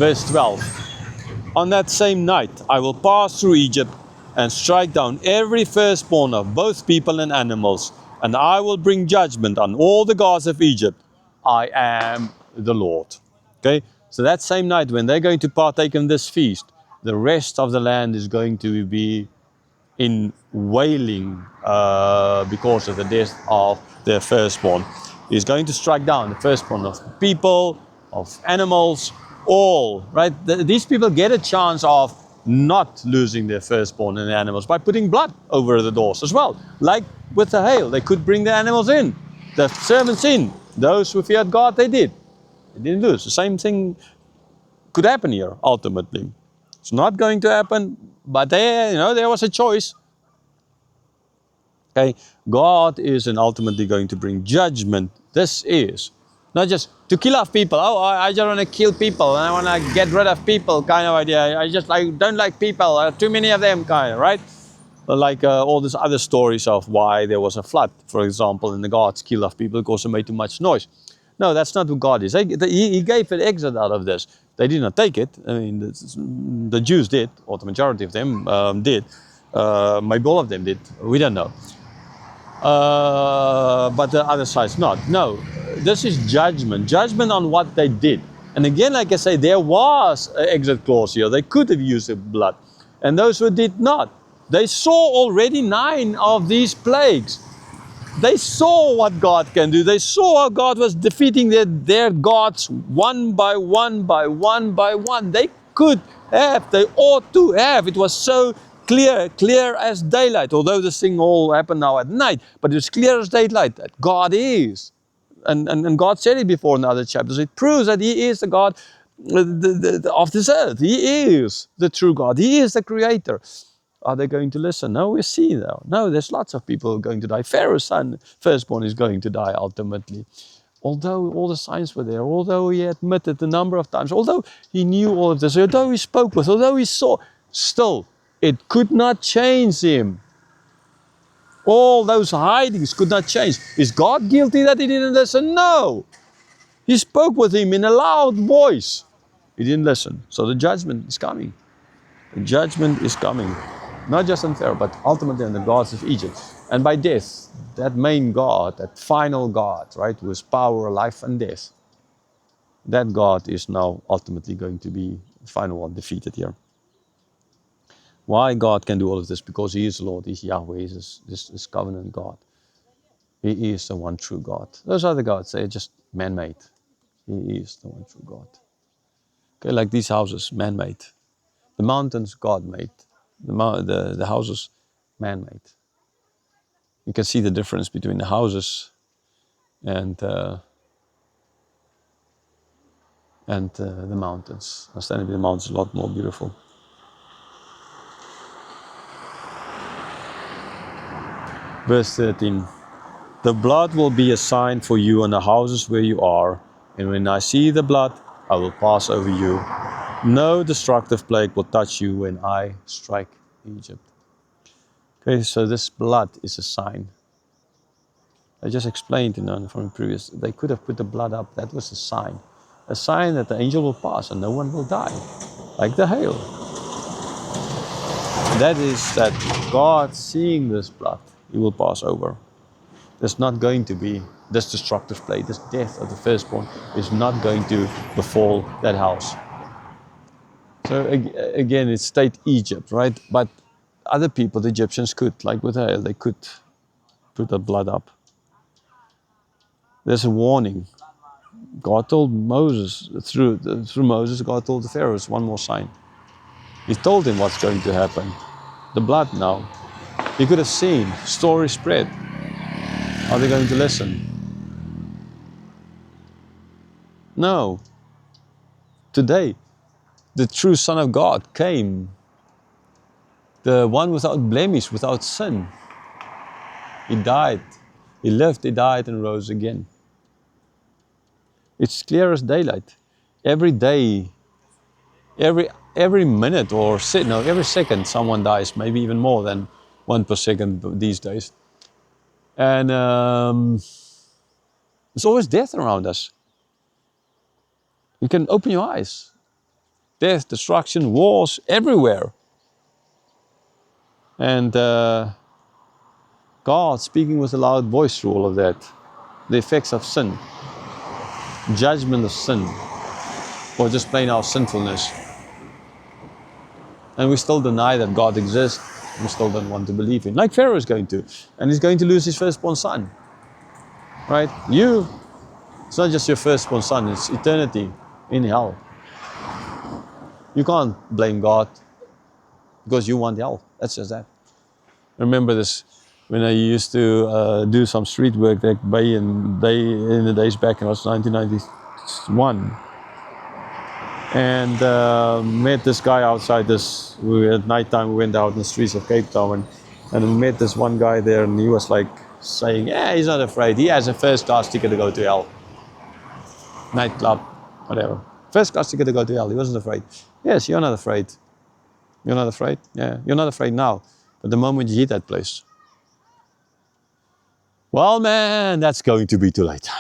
Verse 12. On that same night I will pass through Egypt and strike down every firstborn of both people and animals, and I will bring judgment on all the gods of Egypt. I am the Lord. Okay, so that same night when they're going to partake in this feast, the rest of the land is going to be in wailing because of the death of their firstborn. He's going to strike down the firstborn of people, of animals, all, right? These people get a chance of not losing their firstborn in the animals by putting blood over the doors as well. Like with the hail, they could bring the animals in, the servants in. Those who feared God, they did. They didn't lose. The same thing could happen here, ultimately. It's not going to happen, but there was a choice. Okay, God is ultimately going to bring judgment. This is not just to kill off people. Oh, I just want to kill people and I want to get rid of people kind of idea. I just don't like people. Too many of them kind of, right? Like all these other stories of why there was a flood, for example, and the gods killed off people because they made too much noise. No, that's not who God is. He gave an exit out of this. They did not take it. I mean, the Jews did, or the majority of them did. Maybe all of them did. We don't know. But the other side's not. No, this is judgment. Judgment on what they did. And again, like I say, there was an exit clause here. They could have used the blood. And those who did not, they saw already 9 of these plagues. They saw what God can do. They saw how God was defeating their gods one by one by one by one. They could have, they ought to have. It was so clear as daylight. Although this thing all happened now at night, but it's clear as daylight that God is. And God said it before in other chapters. It proves that He is the God of this earth. He is the true God. He is the creator. Are they going to listen? No, we see though. No, there's lots of people who are going to die. Pharaoh's son, firstborn, is going to die ultimately. Although all the signs were there, although he admitted a number of times, although he knew all of this, although he spoke with, although he saw, still, it could not change him. All those hidings could not change. Is God guilty that he didn't listen? No. He spoke with him in a loud voice. He didn't listen. So the judgment is coming. The judgment is coming. Not just on Pharaoh, but ultimately on the gods of Egypt. And by death, that main God, that final God, right, who has power, life and death, that God is now ultimately going to be the final one defeated here. Why God can do all of this? Because He is Lord, He's Yahweh, He's this covenant God. He is the one true God. Those other gods, they're just man-made. He is the one true God. Okay, like these houses, man-made. The mountains, God made. The houses, man-made. You can see the difference between the houses and the mountains. Understandably, the mountains are a lot more beautiful. Verse 13. The blood will be a sign for you on the houses where you are, and when I see the blood, I will pass over you. No destructive plague will touch you when I strike Egypt. Okay, so this blood is a sign. I just explained from the previous, they could have put the blood up, that was a sign. A sign that the angel will pass and no one will die, like the hail. That is that God, seeing this blood, He will pass over. There's not going to be this destructive plague, this death of the firstborn is not going to befall that house. So again, it's state Egypt, right? But other people, the Egyptians could, like with hail, they could put the blood up. There's a warning. God told Moses, through Moses, God told the Pharaohs one more sign. He told him what's going to happen. The blood now. He could have seen, story spread. Are they going to listen? No. Today, the true Son of God came. The one without blemish, without sin. He died. He lived, He died and rose again. It's clear as daylight. Every day, every minute or every second someone dies, maybe even more than 1 per second these days. And there's always death around us. You can open your eyes. death, destruction, wars everywhere. And God speaking with a loud voice through all of that. The effects of sin, judgment of sin, or just plain our sinfulness. And we still deny that God exists. We still don't want to believe in. Like Pharaoh is going to. And he's going to lose his firstborn son. Right? It's not just your firstborn son, it's eternity in hell. You can't blame God because you want hell. That's just that. I remember this when I used to do some street work in the days back, and it was 1991. And met this guy outside this. At nighttime we went out in the streets of Cape Town, and we met this one guy there, and he was like saying, "Yeah, he's not afraid. He has a first-class ticket to go to hell, nightclub, whatever. First-class ticket to go to hell. He wasn't afraid. Yes, you're not afraid. You're not afraid. Yeah, you're not afraid now, but the moment you hit that place, well, man, that's going to be too late."